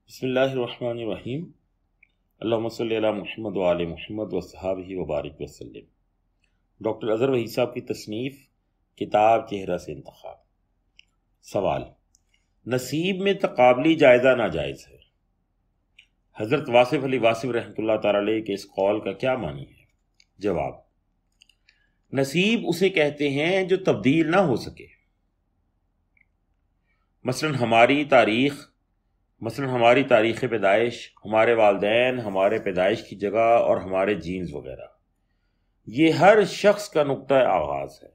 بسم اللہ الرحمن الرحیم۔ اللہم صلی علی محمد وآل محمد وصحابہ وبارک وسلم۔ ڈاکٹر اظہر وحید صاحب کی تصنیف کتاب چہرہ سے انتخاب۔ سوال: نصیب میں تقابلی جائزہ ناجائز ہے؟ حضرت واصف علی واصف رحمۃ اللہ تعالی علیہ کے اس قول کا کیا معنی ہے؟ جواب: نصیب اسے کہتے ہیں جو تبدیل نہ ہو سکے۔ مثلا ہماری تاریخ پیدائش، ہمارے والدین، ہمارے پیدائش کی جگہ اور ہمارے جینز وغیرہ، یہ ہر شخص کا نقطہ آغاز ہے۔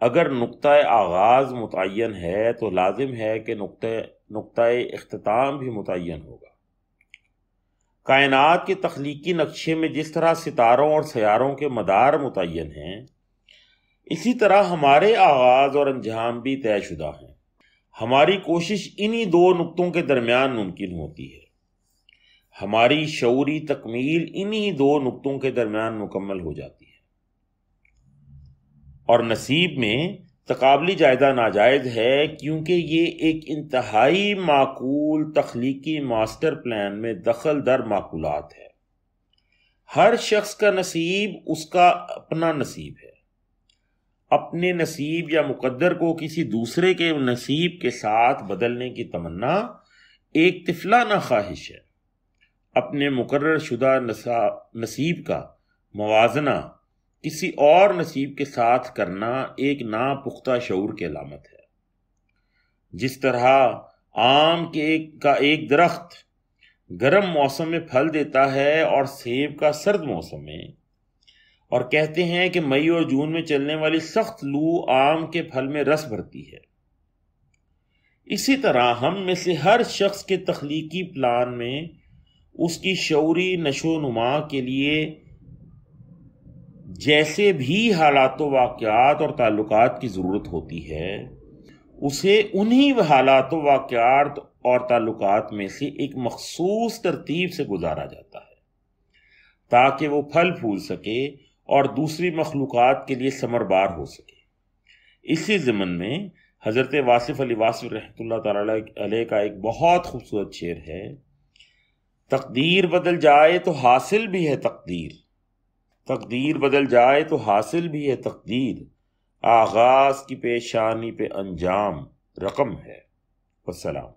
اگر نقطہ آغاز متعین ہے تو لازم ہے کہ نقطہ اختتام بھی متعین ہوگا۔ کائنات کے تخلیقی نقشے میں جس طرح ستاروں اور سیاروں کے مدار متعین ہیں، اسی طرح ہمارے آغاز اور انجام بھی طے شدہ ہیں۔ ہماری کوشش انہی دو نقطوں کے درمیان ممکن ہوتی ہے۔ ہماری شعوری تکمیل انہی دو نقطوں کے درمیان مکمل ہو جاتی ہے۔ اور نصیب میں تقابلی جائزہ ناجائز ہے کیونکہ یہ ایک انتہائی معقول تخلیقی ماسٹر پلان میں دخل در معقولات ہے۔ ہر شخص کا نصیب اس کا اپنا نصیب ہے۔ اپنے نصیب یا مقدر کو کسی دوسرے کے نصیب کے ساتھ بدلنے کی تمنا ایک طفلانہ خواہش ہے۔ اپنے مقرر شدہ نصیب کا موازنہ کسی اور نصیب کے ساتھ کرنا ایک ناپختہ شعور کی علامت ہے۔ جس طرح آم کا ایک درخت گرم موسم میں پھل دیتا ہے اور سیب کا سرد موسم میں، اور کہتے ہیں کہ مئی اور جون میں چلنے والی سخت لو آم کے پھل میں رس بھرتی ہے، اسی طرح ہم میں سے ہر شخص کے تخلیقی پلان میں اس کی شعوری نشو و نما کے لیے جیسے بھی حالات و واقعات اور تعلقات کی ضرورت ہوتی ہے، اسے انہی حالات و واقعات اور تعلقات میں سے ایک مخصوص ترتیب سے گزارا جاتا ہے تاکہ وہ پھل پھول سکے اور دوسری مخلوقات کے لیے ثمربار ہو سکے۔ اسی ضمن میں حضرت واصف علی واصف رحمۃ اللہ تعالی علیہ کا ایک بہت خوبصورت شعر ہے: تقدیر بدل جائے تو حاصل بھی ہے تقدیر بدل جائے تو حاصل بھی ہے تقدیر، آغاز کی پیشانی پہ انجام رقم ہے۔ والسلام۔